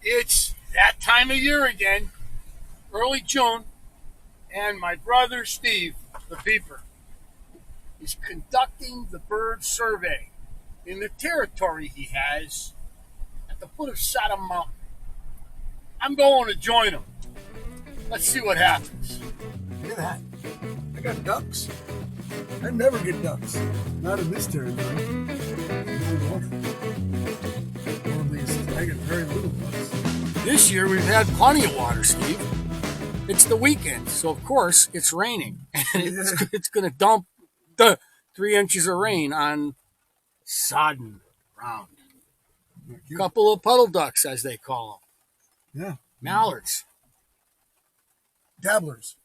It's that time of year again, early June, and my brother Steve, the peeper, is conducting the bird survey in the territory he has at the foot of Sodom Mountain. I'm going to join him. Let's see what happens. Look at that. I got ducks. I never get ducks. Not in this territory. No water. Or at least I get very little ducks. This year we've had plenty of water, Steve. It's the weekend, so of course it's raining. And it's going to dump the 3 inches of rain on sodden ground. A couple of puddle ducks, as they call them. Yeah. Mallards. Dabblers.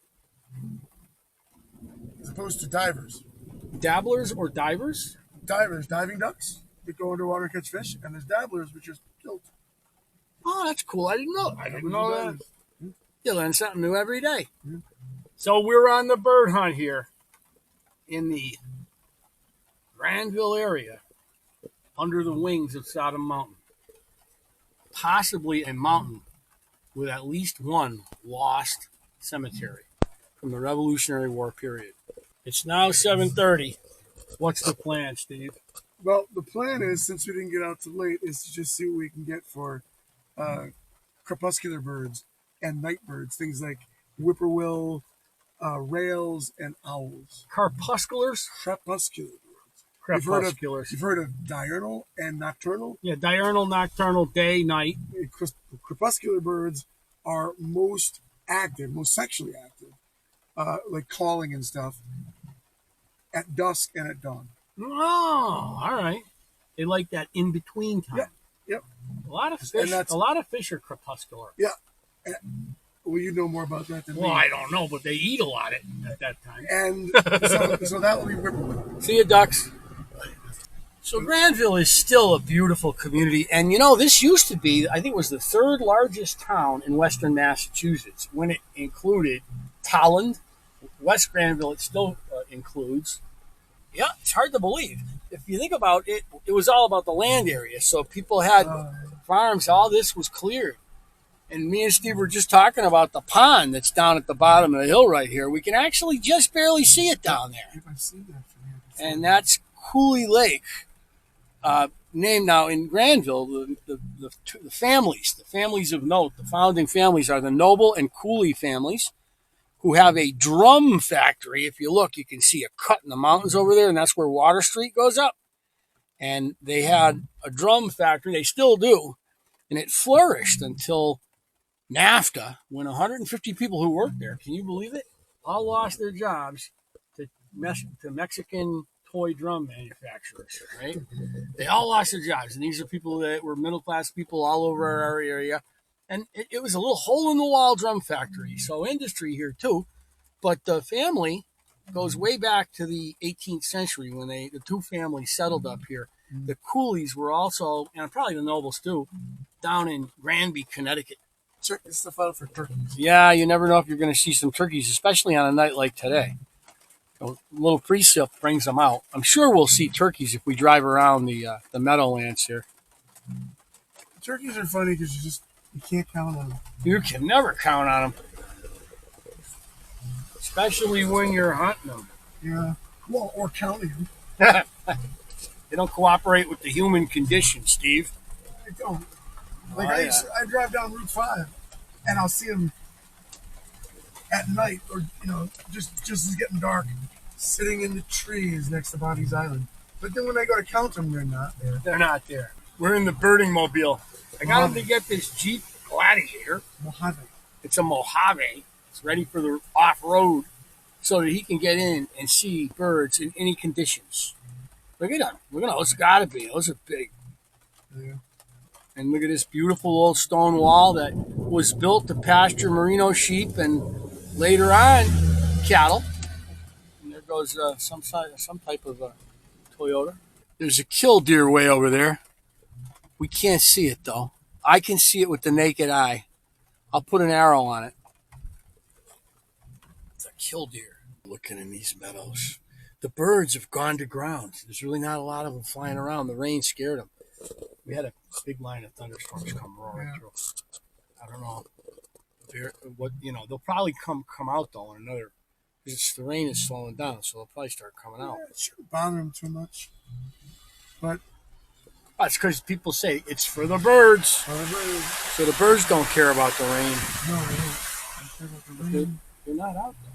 As opposed to divers. Dabblers or divers? Divers, diving ducks that go underwater and catch fish, and there's dabblers, which is killed. Oh, that's cool. I didn't know. I didn't know that. You learn something new every day. Yeah. So we're on the bird hunt here in the Granville area under the wings of Sodom Mountain. Possibly a mountain with at least one lost cemetery from the Revolutionary War period. It's now 7:30. What's the plan, Steve? Well, the plan is, since we didn't get out too late, is to just see what we can get for crepuscular birds and night birds, things like whippoorwill, rails, and owls. Crepusculars? Crepuscular birds. Crepusculars. You've heard of diurnal and nocturnal? Yeah, diurnal, nocturnal, day, night. Crepuscular birds are most active, most sexually active, like calling and stuff, at dusk and at dawn. Oh, all right. They like that in between time. Yeah. Yep. A lot of fish are crepuscular. Yeah. Well, you know more about that than me. Well, I don't know, but they eat a lot at that time. And so that will be whippoorwill. See you, ducks. So Granville is still a beautiful community. And, you know, this used to be, I think it was the third largest town in western Massachusetts when it included Tolland. West Granville, it still includes. Yeah, it's hard to believe. If you think about it, it was all about the land area. So people had farms. All this was cleared. And me and Steve were just talking about the pond that's down at the bottom of the hill right here. We can actually just barely see it down there. If I see that from here. And that's Cooley Lake. Named now in Granville, the families of note, the founding families are the Noble and Cooley families, who have a drum factory. If you look, you can see a cut in the mountains over there, and that's where Water Street goes up. And they had a drum factory, they still do, and it flourished until NAFTA, when 150 people who worked there, can you believe it, all lost their jobs to Mexican toy drum manufacturers, right? They all lost their jobs, and these are people that were middle-class people all over our area. And it was a little hole-in-the-wall drum factory, so industry here too. But the family goes way back to the 18th century when the two families settled up here. The Cooleys were also, and probably the Nobles too, down in Granby, Connecticut. Check this stuff out for turkeys. Yeah, you never know if you're going to see some turkeys, especially on a night like today. A little precip brings them out. I'm sure we'll see turkeys if we drive around the meadowlands here. Turkeys are funny because you can't count on them. You can never count on them, especially when you're hunting them. Yeah, well, or counting them. They don't cooperate with the human condition, Steve. They don't. Like I drive down Route 5, and I'll see them at night, or just as it's getting dark, sitting in the trees next to Bonnie's Island. But then when I go to count them, they're not there. They're not there. We're in the birding mobile. I got him to get this Jeep Gladiator. Mojave. It's a Mojave. It's ready for the off-road so that he can get in and see birds in any conditions. Look at them. Look at those. It's got to be. Those are big. Yeah. And look at this beautiful old stone wall that was built to pasture merino sheep and later on cattle. And there goes some type of Toyota. There's a killdeer way over there. We can't see it though. I can see it with the naked eye. I'll put an arrow on it. It's a killdeer. Looking in these meadows. The birds have gone to ground. There's really not a lot of them flying around. The rain scared them. We had a big line of thunderstorms come roaring through. don't know. They'll probably come out though in another, because the rain is slowing down, so they'll probably start coming out. It shouldn't bother them too much. But that's because people say it's for the birds. So the birds don't care about the rain. No, they don't care about the rain. They're not out there.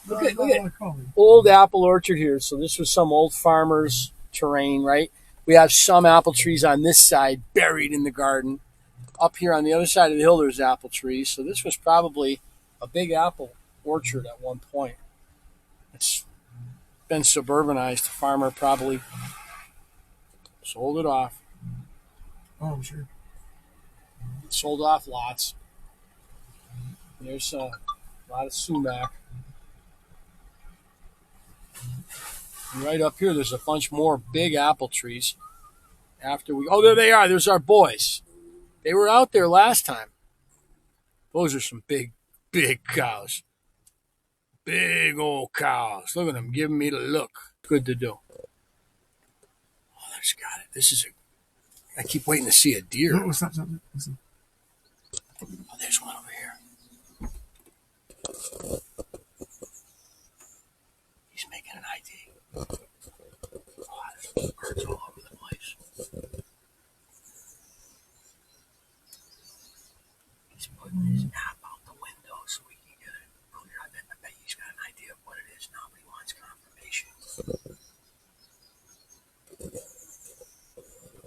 Look at old apple orchard here. So this was some old farmer's terrain, right? We have some apple trees on this side buried in the garden. Up here on the other side of the hill, there's apple trees. So this was probably a big apple orchard at one point. It's been suburbanized. The farmer probably sold it off. Oh, I'm sure. Sold off lots. There's a lot of sumac. And right up here, there's a bunch more big apple trees. There they are. There's our boys. They were out there last time. Those are some big, big cows. Big old cows. Look at them giving me the look. Good to do. Oh, there's got it. I keep waiting to see a deer. Oh, stop. Listen. Oh, there's one over here. He's making an ID. Oh, there's birds all over the place. He's putting his app out the window so we can get it. I bet he's got an idea of what it is now, but he wants confirmation.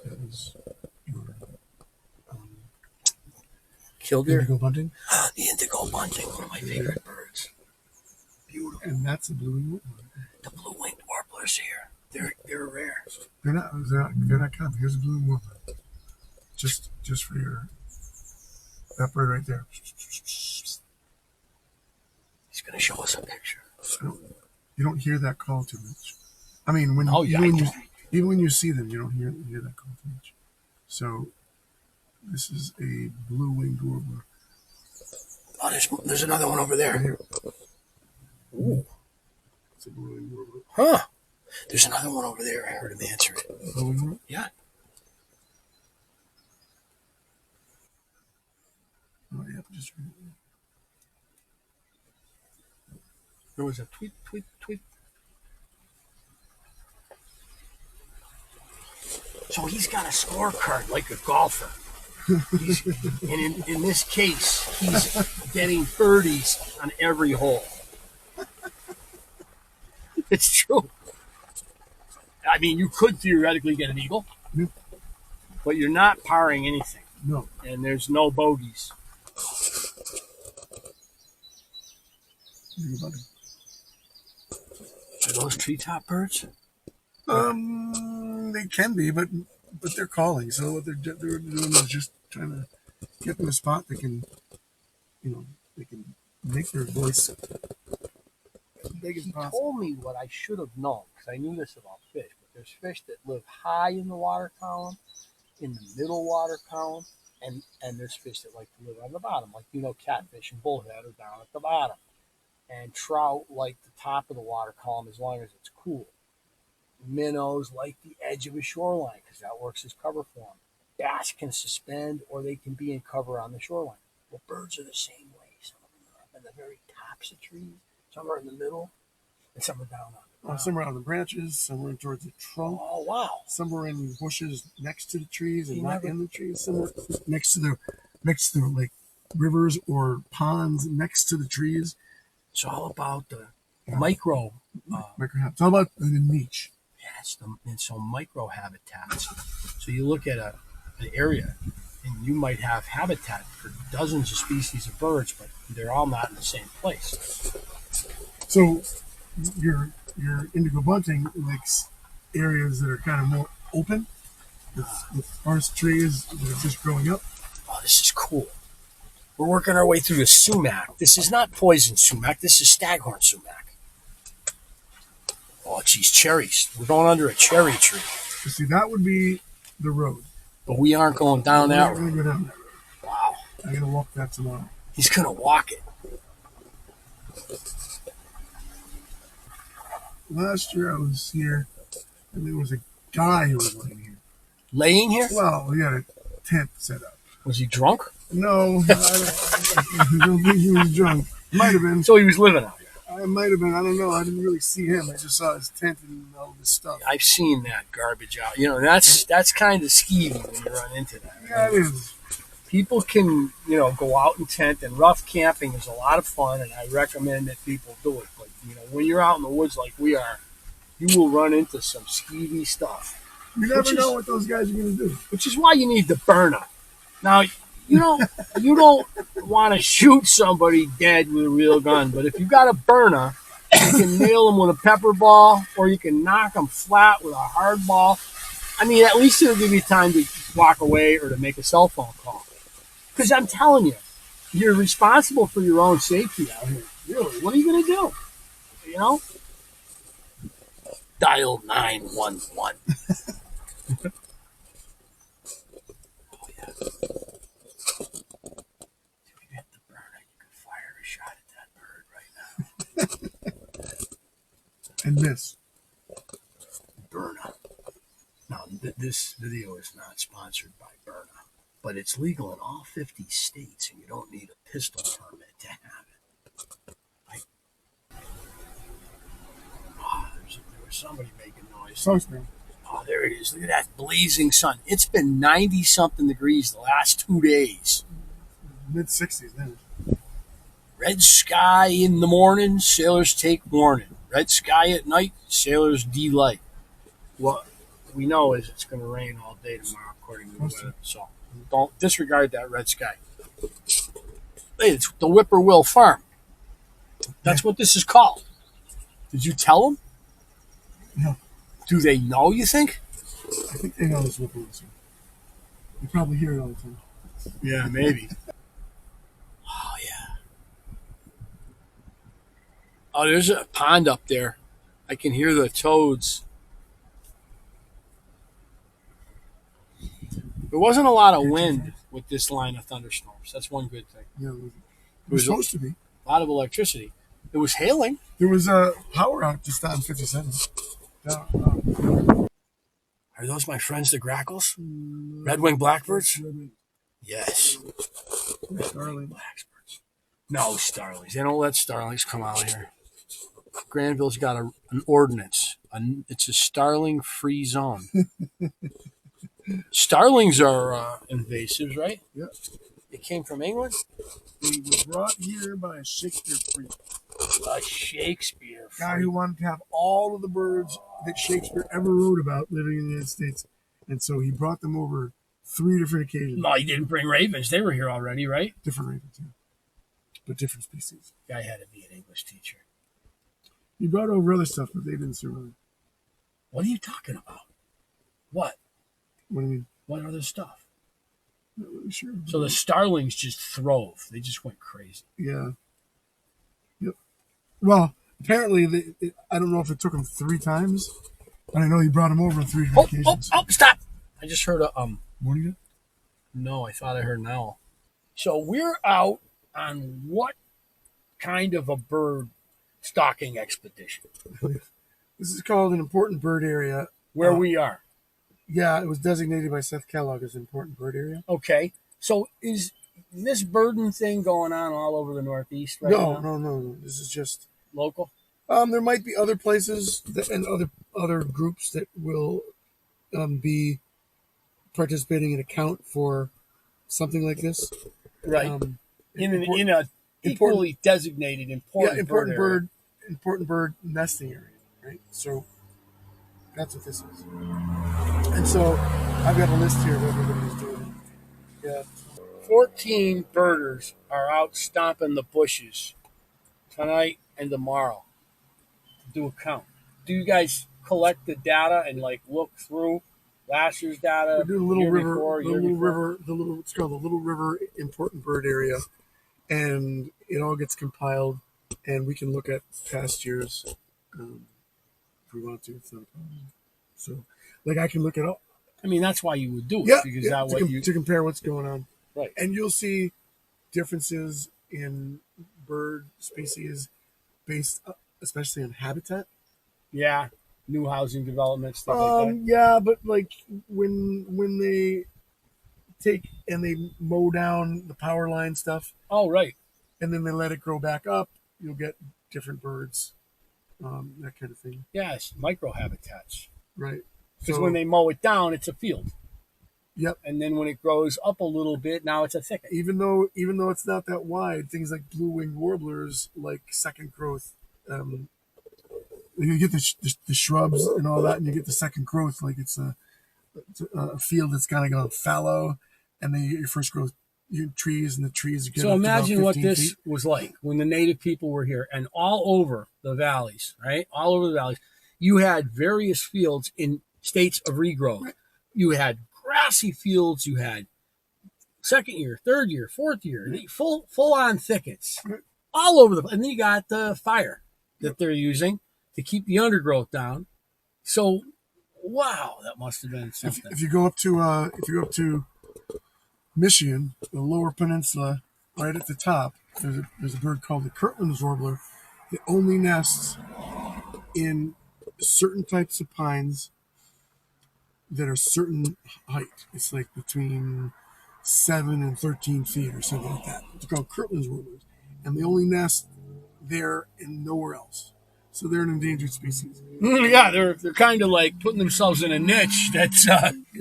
That was your killdeer? Indigo bunting? The indigo bunting, one of my favorite birds. Beautiful. And that's a blue-winged warbler. The blue-winged warblers here. They're rare. They're not common. Here's a blue-winged warbler. Just for your that bird right there. He's gonna show us a picture. You don't hear that call too much. I mean, even when you see them, you don't hear that call too much. So this is a blue-winged warbler. Oh, there's another one over there. Right here. Ooh. It's a blue-winged warbler. Huh. There's another one over there. I heard him answer it. Blue-winged? Yeah. Oh, yeah, just right there. There was a tweet, tweet, tweet. So he's got a scorecard like a golfer. And in this case, he's getting birdies on every hole. It's true. I mean, you could theoretically get an eagle, but you're not parring anything. No. And there's no bogeys. Are those treetop birds? They can be, but they're calling. So what they're doing is just trying to get them a spot that can, they can make their voice as big as possible. Told me what I should have known, because I knew this about fish. But there's fish that live high in the water column, in the middle water column, and there's fish that like to live on the bottom, like catfish and bullhead are down at the bottom, and trout like the top of the water column as long as it's cool. Minnows like the edge of a shoreline because that works as cover for them. Bass can suspend or they can be in cover on the shoreline. Well, birds are the same way. Some of them are up in the very tops of trees, some are in the middle, and some are down on the ground. Some are on the branches, some are towards the trunk. Oh, wow. Some are in bushes next to the trees and not in the trees. Some are next to like rivers or ponds next to the trees. It's all about the micro. It's all about the niche. Yes, and so micro habitats. So you look at an area, and you might have habitat for dozens of species of birds, but they're all not in the same place. So your indigo bunting likes areas that are kind of more open, with forest trees that are just growing up. Oh, this is cool. We're working our way through the sumac. This is not poison sumac. This is staghorn sumac. Oh, geez, cherries. We're going under a cherry tree. You see, that would be the road. But we aren't going down that road. We're going to go down there. Wow. I'm going to walk that tomorrow. He's going to walk it. Last year I was here, and there was a guy who was laying here. Laying here? Well, we had a tent set up. Was he drunk? No, I don't think he was drunk. Might have been. So he was living out here. I might have been. I don't know. I didn't really see him. I just saw his tent and all this stuff. I've seen that garbage out. You know, that's kind of skeevy when you run into that. Yeah, Right? it is. People can, go out in tent, and rough camping is a lot of fun, and I recommend that people do it. But, when you're out in the woods like we are, you will run into some skeevy stuff. You never know what those guys are going to do. Which is why you need the burner. Now, you don't want to shoot somebody dead with a real gun, but if you got a burner, you can nail them with a pepper ball, or you can knock them flat with a hard ball. I mean, at least it'll give you time to walk away or to make a cell phone call. Because I'm telling you, you're responsible for your own safety out here. Really, what are you going to do? Dial 911. Oh, yeah. If you hit the burner, you can fire a shot at that bird right now. And miss. Burner. Now, this video is not sponsored by Burner, but it's legal in all 50 states, and you don't need a pistol permit to have it. There was somebody making noise. Oh, there it is. Look at that blazing sun. It's been 90-something degrees the last 2 days. Mid-60s, then. Red sky in the morning, sailors take warning. Red sky at night, sailors delight. What we know is it's going to rain all day tomorrow, according to the weather. So don't disregard that red sky. Hey, it's the Whippoorwill Farm. That's what this is called. Did you tell them? No. Do they know, you think? I think they know this Whippoorwill. You probably hear it all the time. Yeah, maybe. Oh, yeah. Oh, there's a pond up there. I can hear the toads. There wasn't a lot of wind with this line of thunderstorms. That's one good thing. Yeah, it was supposed to be. A lot of electricity. It was hailing. There was a power out just on 57. Yeah. Are those my friends, the grackles? Red-winged blackbirds? Yes. Starling. Blackbirds. No starlings. They don't let starlings come out here. Granville's got an ordinance. It's a starling-free zone. Starlings are invasives, right? Yep. They came from England? They were brought here by a Shakespeare freak. A Shakespeare freak. Guy who wanted to have all of the birds that Shakespeare ever wrote about living in the United States. And so he brought them over 3 different occasions. No, he didn't bring ravens. They were here already, right? Different ravens, yeah. But different species. Guy had to be an English teacher. He brought over other stuff, but they didn't survive. What are you talking about? What? What do you mean? What other stuff? Not really sure. So the starlings just throve. They just went crazy. Yeah. Yep. Well, apparently, I don't know if it took him 3 times, but I know he brought him over on 3 different occasions. Oh, stop! I just heard a, What are you? No, I thought I heard an owl. So we're out on what kind of a bird stalking expedition? This is called an important bird area. Where we are. Yeah, it was designated by Seth Kellogg as an important bird area. Okay. So is this birding thing going on all over the Northeast right now? No. This is just local. There might be other places and other groups that will be participating and account for something like this. Right. In a equally designated important bird nesting area. Right. So that's what this is. And so I've got a list here of everybody's doing. Yeah. 14 birders are out stomping the bushes tonight and tomorrow to do a count. Do you guys collect the data and look through last year's data? We do the Little River, it's called the Little River Important Bird Area, and it all gets compiled, and we can look at past years if we want to. It's not a problem. So, I can look at all. I mean, that's why you would do it. Yeah, because to compare what's going on. Right. And you'll see differences in bird species based especially on habitat. Yeah. New housing developments, stuff like that. Yeah, but when they take and they mow down the power line stuff, Oh, right. and then they let it grow back up. You'll get different birds, that kind of thing. Yes, microhabitats. Right. Because So, when they mow it down, it's a field. yep. And then when it grows up a little bit, now it's a thicket. Even though it's not that wide, things like blue-winged warblers, like second growth, you get the shrubs and all that, and you get the second growth, like it's a field that's kind of gone fallow, and then you get your first growth trees, and the trees get So up to about imagine what 15 this feet. was like when the native people were here and all over the valleys, right? All over the valleys, you had various fields in states of regrowth. You had grassy fields, you had second year, third year, fourth year, full on thickets all over the. And then you got the fire that they're using to keep the undergrowth down. So, wow, that must have been something. If you go up to Michigan, the Lower Peninsula, right at the top, there's a bird called the Kirtland's warbler that only nests in certain types of pines that are certain height. It's like between 7 and 13 feet or something like that. It's called Kirtland's warblers, and they only nest there and nowhere else. So they're an endangered species. Yeah, they're kind of like putting themselves in a niche that's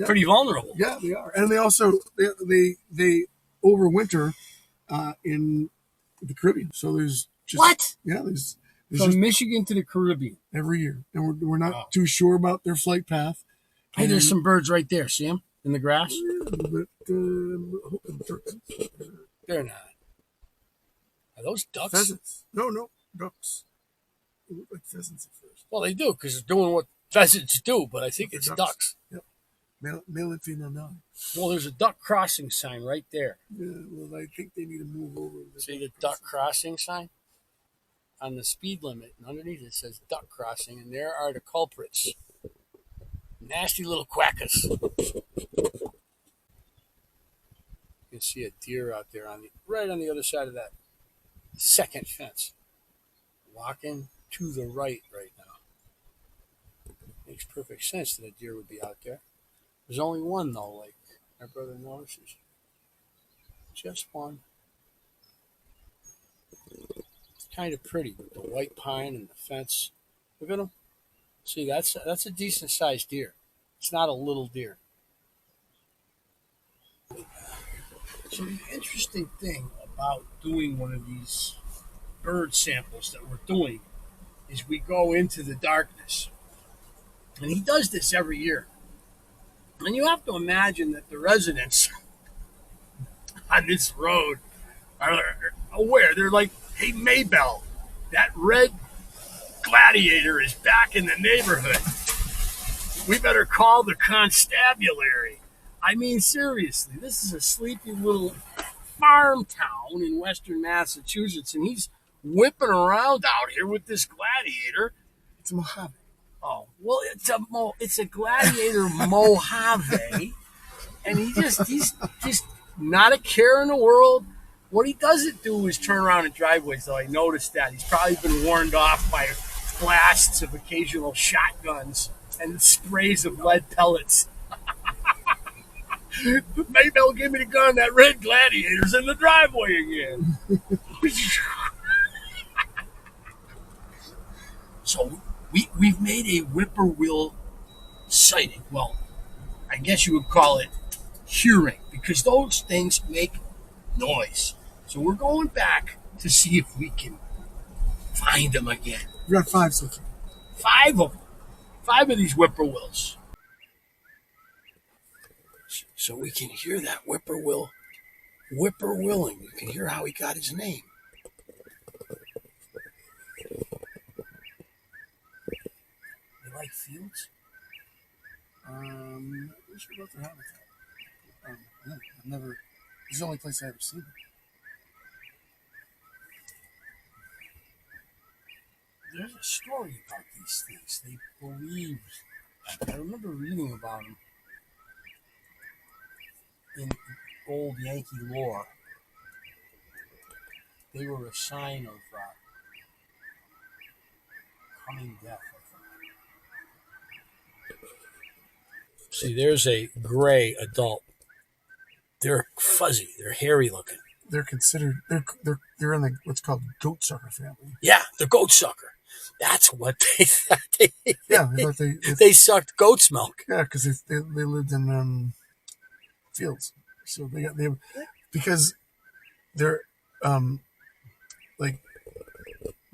pretty vulnerable. Yeah, they are, and they also they overwinter in the Caribbean. So there's just What? Yeah, there's From just Michigan to the Caribbean. every year, and we're not too sure about their flight path. Hey, there's some birds right there. See them in the grass? But They're not. Are those ducks? pheasants? No, ducks. They look like pheasants at first. Well, they do because they're doing what pheasants do, but I think it's ducks. Yep. Male and female now. Well, there's a duck crossing sign right there. Yeah, well, I think they need to move over. See the duck crossing sign? On the speed limit, and underneath it says duck crossing, and there are the culprits. Nasty little quackers. You can see a deer out there right on the other side of that second fence. Walking to the right now. Makes perfect sense that a deer would be out there. There's only one though, like my brother notices. Just one. It's kind of pretty with the white pine and the fence. Look at him. See, that's a decent sized deer. It's not a little deer. So the interesting thing about doing one of these bird samples that we're doing is we go into the darkness. And he does this every year. And you have to imagine that the residents on this road are aware. They're like, hey, Maybell, that red gladiator is back in the neighborhood. We better call the constabulary. I mean, seriously, this is a sleepy little farm town in western Massachusetts, and he's whipping around out here with this gladiator. It's a Mojave. Oh, well, it's a gladiator Mojave, and he's just not a care in the world. What he doesn't do is turn around in driveways, though. I noticed that. He's probably been warned off by blasts of occasional shotguns and sprays of lead pellets. Maybell, give me the gun. That red gladiator's in the driveway again. So we've made a whippoorwill sighting. Well, I guess you would call it hearing, because those things make noise. So we're going back to see if we can find them again. We got 5 so far. 5 of them. 5 of these whippoorwills. So we can hear that whippoorwill whippoorwilling. You can hear how he got his name. They like fields? Where's about their habitat? I've never. This is the only place I've ever seen them. There's a story about these things. They believe. I remember reading about them in old Yankee lore. They were a sign of coming death. See, there's a gray adult. They're fuzzy. They're hairy looking. They're considered they're in the what's called goat sucker family. Yeah, the goat sucker. That's what they thought. Yeah, They sucked goat's milk. Yeah, because they lived in fields, so they because they're like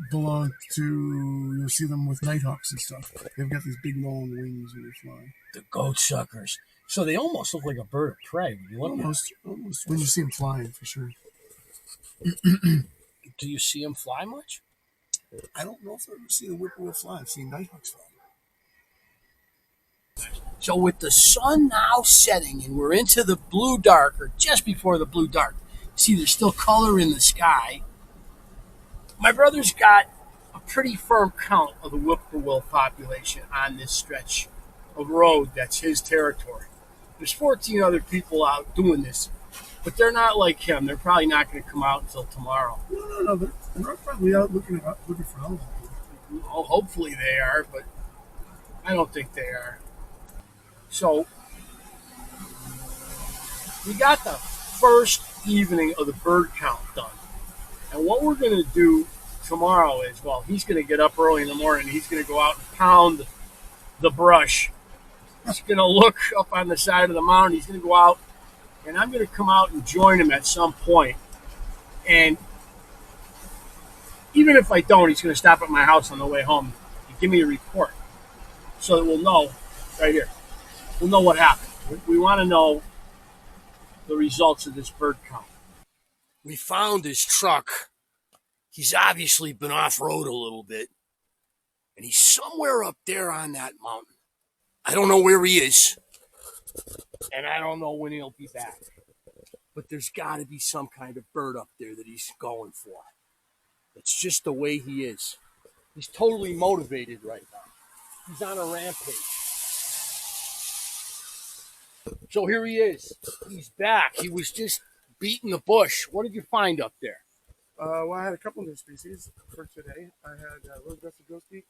belong to, you'll see them with nighthawks and stuff. They've got these big long wings when they fly. The goat suckers. So they almost look like a bird of prey when you look almost when you see them flying, for sure. Do you see them fly much? I don't know if I've ever seen a whippoorwill fly. I've seen nighthawks fly. So with the sun now setting and we're into the blue dark, or just before the blue dark, see there's still color in the sky. My brother's got a pretty firm count of the whippoorwill population on this stretch of road that's his territory. There's 14 other people out doing this, but they're not like him. They're probably not going to come out until tomorrow. No. They're probably out looking for owls. Well, hopefully they are, but I don't think they are. So we got the first evening of the bird count done. And what we're going to do tomorrow is, well, he's going to get up early in the morning. He's going to go out and pound the brush. He's going to look up on the side of the mountain. He's going to go out, and I'm going to come out and join him at some point. And even if I don't, he's going to stop at my house on the way home and give me a report so that we'll know right here. We'll know what happened. We want to know the results of this bird count. We found his truck. He's obviously been off-road a little bit. And he's somewhere up there on that mountain. I don't know where he is. And I don't know when he'll be back. But there's got to be some kind of bird up there that he's going for. It's just the way he is. He's totally motivated right now. He's on a rampage. So here he is. He's back. He was just beating the bush. What did you find up there? Well, I had a couple new species for today. I had rose-breasted grosbeak.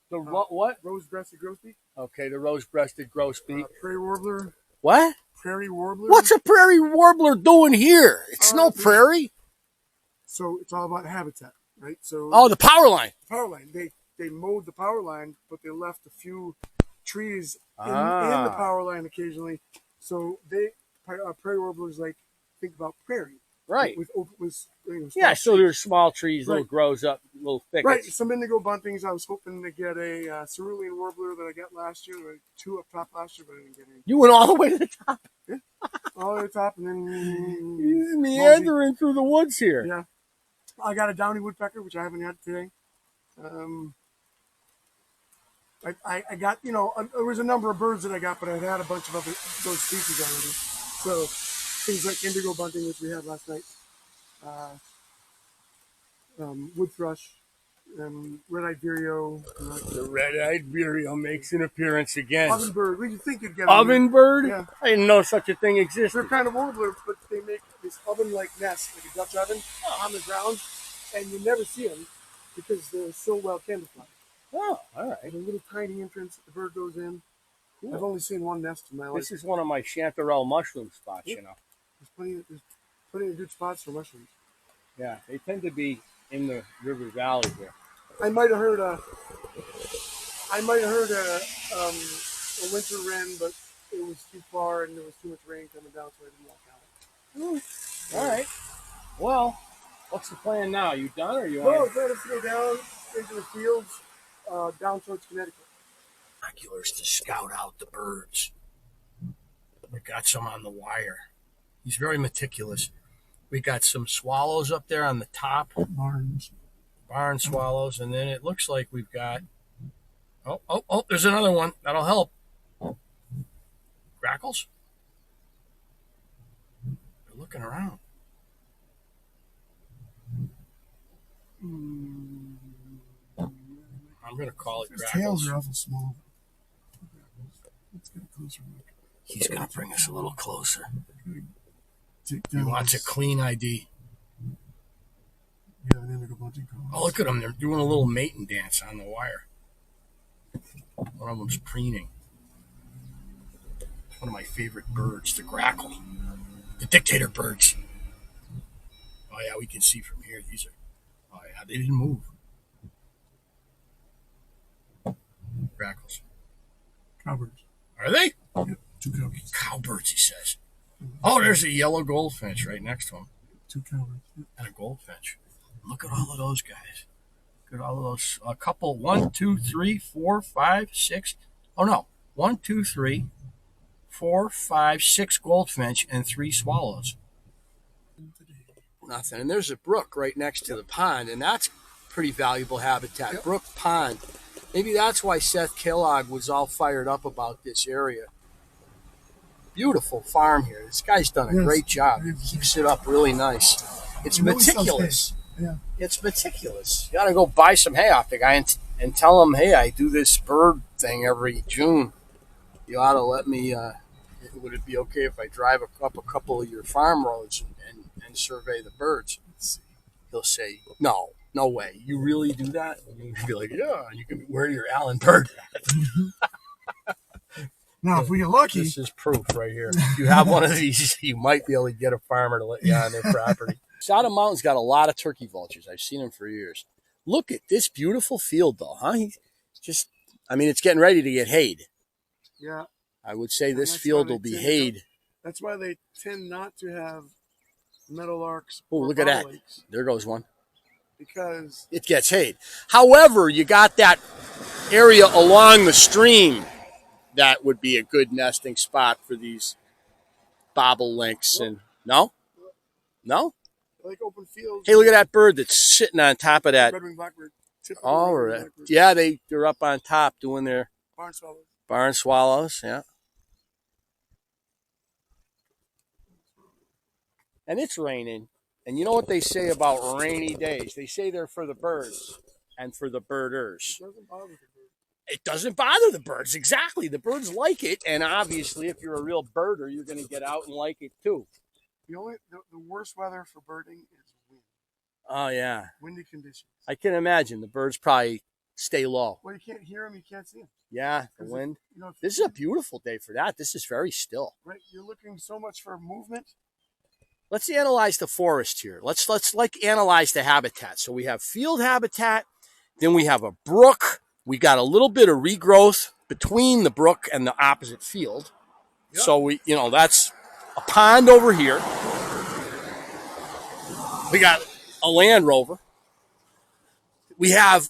The what? Rose-breasted grosbeak. Okay, the rose-breasted grosbeak. Prairie warbler. What? Prairie warbler. What's a prairie warbler doing here? It's no prairie. So it's all about habitat, right? So the power line. Power line. They mowed the power line, but they left a few trees in the power line occasionally. So prairie warblers think about prairie. Right. With so there's small trees, little grows up, little thickets. Right. Some indigo buntings. I was hoping to get a cerulean warbler that I got last year. There were 2 up top last year, but I didn't get any. You went all the way to the top? Yeah. All the way to the top, and then... You're meandering through the woods here. Yeah. I got a downy woodpecker, which I haven't had today. I got, there was a number of birds that I got, but I'd had a bunch of those species already. So things like indigo bunting, which we had last night, wood thrush, red-eyed vireo. The red-eyed vireo makes an appearance again. Ovenbird. What did you think you'd get? Ovenbird? Yeah. I didn't know such a thing existed. They're kind of warbler, but they make this oven-like nest, like a Dutch oven, on the ground, and you never see them because they're so well camouflaged. Oh, all right. A little tiny entrance that the bird goes in. Cool. I've only seen one nest in my life. This is one of my chanterelle mushroom spots, There's plenty of good spots for mushrooms. Yeah, they tend to be in the river valley here. I might have heard a winter wren, but it was too far and there was too much rain coming down, so I didn't walk out. All right. Well, what's the plan now? You done, or you? No, I'm trying to go down into the fields, down towards Connecticut. Binoculars to scout out the birds. We got some on the wire. He's very meticulous. We got some swallows up there on the top. Barn swallows, and then it looks like we've got. Oh! There's another one that'll help. Grackles. They're looking around. I'm going to call it grackles. Tails are awful small. Let's get a closer look. He's going to bring us a little closer. He wants a clean ID. Yeah, an indigo bunting color. Oh, look at them. They're doing a little mating dance on the wire. One of them's preening. One of my favorite birds, the grackle. The dictator birds. Oh yeah, we can see from here. These are. Oh yeah, they didn't move. Grackles. Cowbirds. Are they? Yep, 2 cowbirds. Cowbirds, he says. Oh, there's a yellow goldfinch right next to him. 2 cowbirds. Yep. And a goldfinch. Look at all of those guys. Look at all of those. A couple. 1, 2, 3, 4, 5, 6. Oh no. 1, 2, 3, 4, 5, 6 goldfinch and 3 swallows. Nothing. And there's a brook right next to the pond, and that's pretty valuable habitat. Yep. Brook Pond. Maybe that's why Seth Kellogg was all fired up about this area. Beautiful farm here. This guy's done a great job. He keeps it up really nice. It's meticulous. Yeah. It's meticulous. You got to go buy some hay off the guy and tell him, hey, I do this bird thing every June. You ought to let me, would it be okay if I drive up a couple of your farm roads and survey the birds? He'll say, no way. You really do that? And you can be like, yeah, you can wear your Allen bird hat. Now, if we get lucky. This is proof right here. If you have one of these, you might be able to get a farmer to let you on their property. Sodom Mountain's got a lot of turkey vultures. I've seen them for years. Look at this beautiful field, though, huh? It's getting ready to get hayed. Yeah. I would say this field will be hayed. That's why they tend not to have meadowlarks. Oh, look at that. There goes one. Because it gets hayed. However, you got that area along the stream that would be a good nesting spot for these bobolinks. And no? Like open fields. Hey, look at that bird that's sitting on top of that. Red-winged blackbird. All right. Yeah, they're up on top doing their barn swallows. Yeah. And it's raining. And you know what they say about rainy days? They say they're for the birds and for the birders. It doesn't bother the birds. Exactly. The birds like it. And obviously, if you're a real birder, you're going to get out and like it too. The worst weather for birding is wind. Oh, yeah. Windy conditions. I can imagine. The birds probably stay low. Well, you can't hear them. You can't see them. Yeah, the wind. This is a beautiful day for that. This is very still. Right. You're looking so much for movement. Let's analyze the forest here. Let's analyze the habitat. So we have field habitat. Then we have a brook. We got a little bit of regrowth between the brook and the opposite field. Yep. So that's a pond over here. We got a Land Rover. We have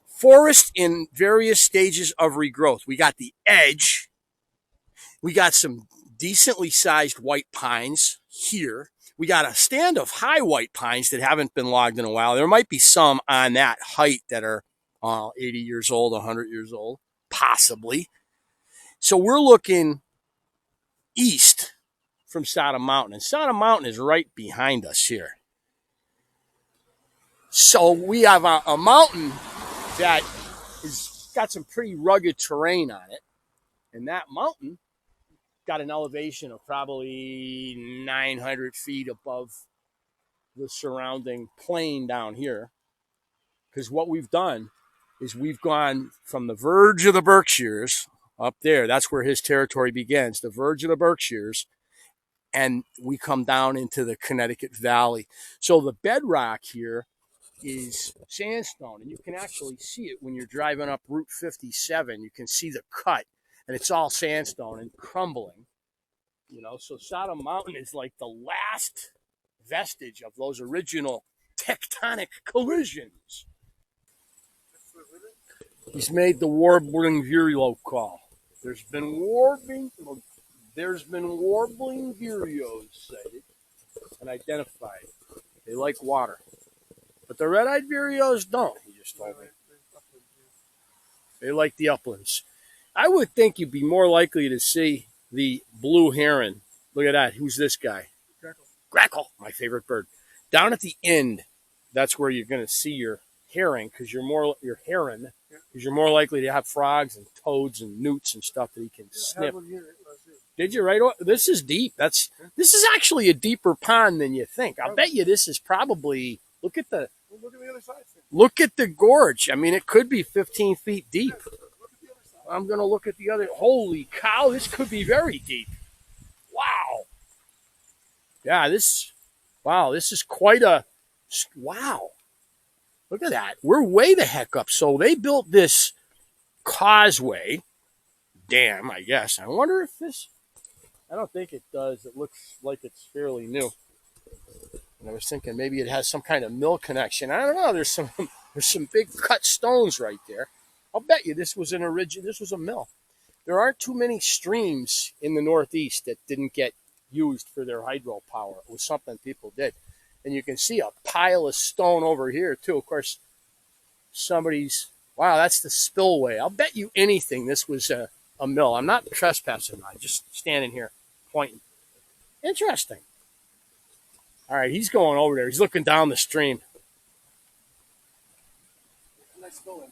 forest in various stages of regrowth. We got the edge. We got some decently sized white pines here. We got a stand of high white pines that haven't been logged in a while. There might be some on that height that are 80 years old, 100 years old, possibly. So we're looking east from Sodom Mountain. And Sodom Mountain is right behind us here. So we have a mountain that has got some pretty rugged terrain on it. And that mountain got an elevation of probably 900 feet above the surrounding plain down here. Because what we've done is we've gone from the verge of the Berkshires up there. That's where his territory begins, the verge of the Berkshires. And we come down into the Connecticut Valley. So the bedrock here is sandstone. And you can actually see it when you're driving up Route 57. You can see the cut. And it's all sandstone and crumbling. So Sodom Mountain is like the last vestige of those original tectonic collisions. He's made the warbling vireo call. There's been warbling vireos sighted and identified. They like water. But the red-eyed vireos don't, he just told me. They like the uplands. I would think you'd be more likely to see the blue heron. Look at that. Who's this guy? Grackle, my favorite bird. Down at the end, that's where you're going to see your heron, because you're more likely to have frogs and toads and newts and stuff that he can snip. Did you? Right? This is deep. This is actually a deeper pond than you think. I'll bet you this is probably. Look at the other side. Look at the gorge. I mean, it could be 15 feet deep. I'm going to look at the other. Holy cow, this could be very deep. Wow. Yeah, wow, this is quite a, wow. Look at that. We're way the heck up. So they built this causeway, dam, I guess. I wonder if this, I don't think it does. It looks like it's fairly new. And I was thinking maybe it has some kind of mill connection. I don't know. There's some big cut stones right there. I'll bet you this was a mill. There aren't too many streams in the Northeast that didn't get used for their hydropower. It was something people did. And you can see a pile of stone over here, too. Of course, wow, that's the spillway. I'll bet you anything this was a mill. I'm not trespassing. I'm just standing here pointing. Interesting. All right, he's going over there. He's looking down the stream. Nice going.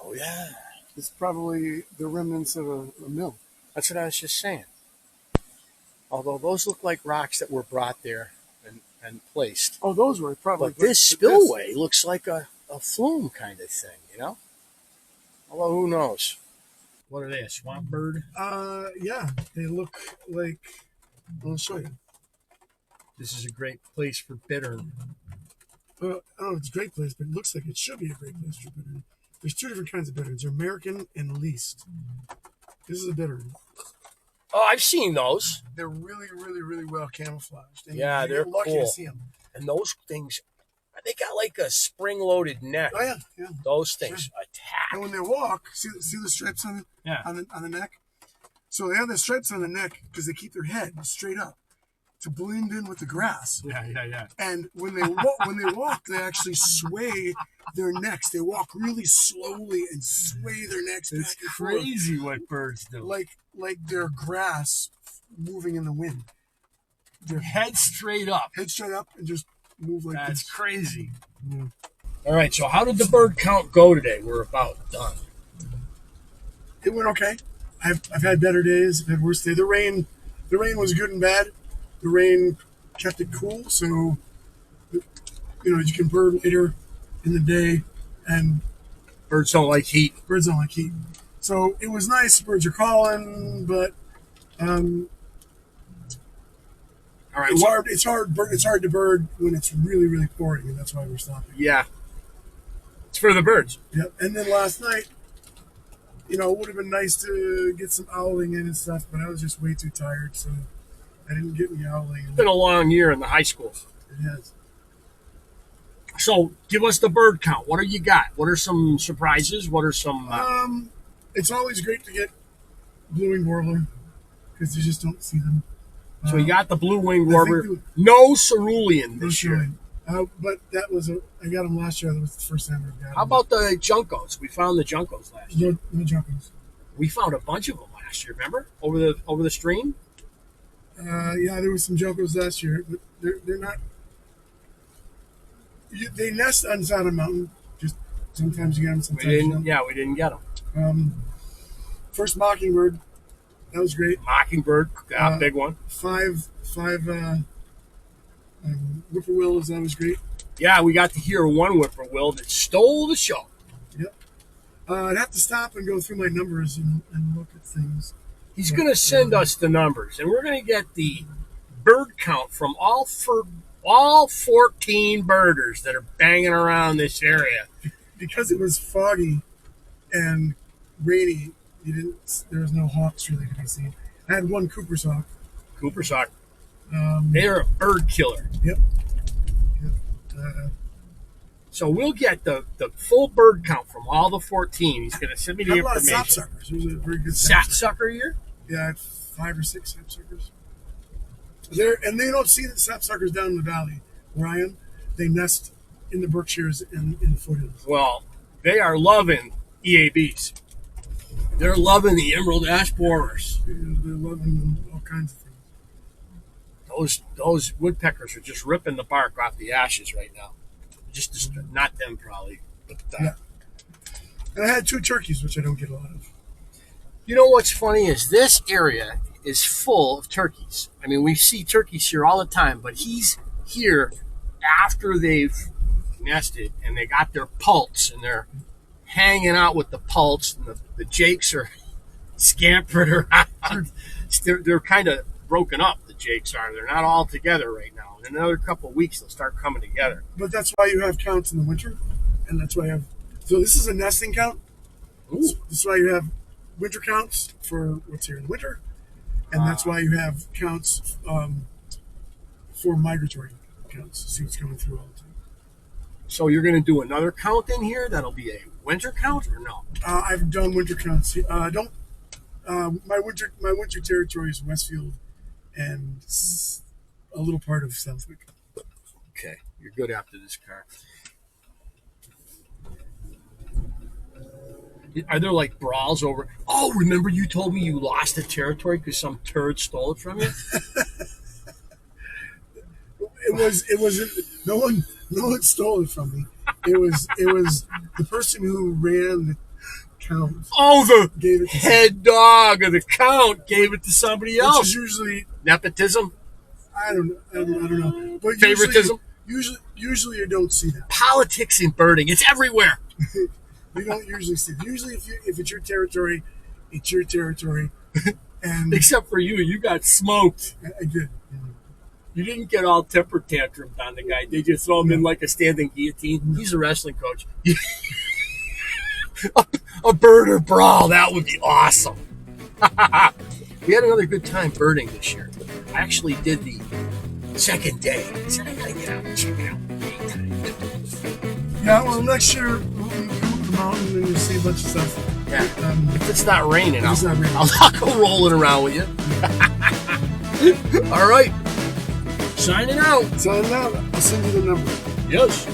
Oh, yeah. It's probably the remnants of a mill. That's what I was just saying. Although those look like rocks that were brought there and placed. Oh, those were probably. But this spillway looks like a flume kind of thing, you know? Although, who knows? What are they, a swamp bird? Yeah. They look like, I'll show you. This is a great place for bittern. I don't know if it's a great place, but it looks like it should be a great place for bittern. There's two different kinds of bitterns, American and least. This is a bittern. Oh, I've seen those. They're really, really, really well camouflaged. And yeah, they're lucky cool. to see them. And those things, they got like a spring-loaded neck. Oh, yeah. Those things attack. And when they walk, see the stripes on the neck? So they have the stripes on the neck because they keep their head straight up to blend in with the grass. Yeah. And when they walk, they actually sway their necks. They walk really slowly and sway their necks. It's crazy what birds do. Like their grass moving in the wind. Their head straight up. Head straight up and just move like That's this. crazy. Yeah. All right, so how did the bird count go today? We're about done. It went okay. I've had better days. I've had worse days. The rain was good and bad. The rain kept it cool, so you can bird later in the day, and birds don't like heat. So it was nice. Birds are calling, but all right, it's hard to bird when it's really, really pouring, and that's why we're stopping. Yeah, it's for the birds. Yeah, and then last night, it would have been nice to get some owling in and stuff, but I was just way too tired, so I didn't get any owling. It's been a long year in the high school. It has. So, give us the bird count. What do you got? What are some surprises? What are some... It's always great to get blue-winged warbler, because you just don't see them. So you got the blue-winged warbler. No cerulean this year. But I got them last year. That was the first time I got them. How about the juncos? We found the juncos last year. No juncos. We found a bunch of them last year, remember? Over the stream? Yeah, there was some juncos last year, but they're not... They nest on side of the mountain. Just sometimes you get them, sometimes you don't. Yeah, we didn't get them. First mockingbird, that was great. Mockingbird, big one. Five whippoorwills, that was great. Yeah, we got to hear one whippoorwill that stole the show. Yep. I'd have to stop and go through my numbers and look at things. He's going to send us the numbers, and we're going to get the bird count from all 14 birders that are banging around this area. Because it was foggy and rainy, there was no hawks really to be seen. I had one Cooper's hawk. They're a bird killer. Yep. So we'll get the full bird count from all the 14. He's going to send me the information. A lot of sapsuckers. It was a very good sapsucker year? Yeah, I had 5 or 6 sapsuckers. And they don't see the sapsuckers down in the valley where I am. They nest in the Berkshires and in the foothills. Well, they are loving EABs. They're loving the emerald ash borers. They're loving all kinds of things. Those woodpeckers are just ripping the bark off the ashes right now. Just not them probably, but yeah. And I had 2 turkeys, which I don't get a lot of. You know what's funny is this area is full of turkeys. I mean, we see turkeys here all the time, but he's here after they've nested and they got their poults and they're hanging out with the poults, and the jakes are scampering around. They're kind of broken up, the jakes are. They're not all together right now. In another couple of weeks, they'll start coming together. But that's why you have counts in the winter, and that's why you have. So this is a nesting count. Ooh. This is why you have winter counts for what's here in the winter, and that's why you have counts for migratory counts to see what's coming through all the time. So you're going to do another count in here? That'll be a winter count or no? I've done winter counts. Don't. My winter territory is Westfield and a little part of Southwick. Okay, you're good after this car. Are there like brawls over? Oh, remember you told me you lost the territory because some turd stole it from you? It wasn't. No one stole it from me. It was the person who ran the count. Oh, the gave it to head dog of the count gave it to somebody else. Which is usually nepotism. I don't know. But favoritism. Usually you don't see that. Politics in birding. It's everywhere. You don't usually see it. Usually if it's your territory, it's your territory. And except for you. You got smoked. I did. You didn't get all temper tantrumed on the guy. They just throw him in like a standing guillotine. He's a wrestling coach. A birder brawl. That would be awesome. We had another good time birding this year. I actually did the second day. I said, I gotta get out and check it out. Yeah, well, next year we'll come up the mountain and you'll see a bunch of stuff. Yeah. If it's not raining, It's not raining. I'll go rolling around with you. All right. Signing out. I'll send you the number. Yes.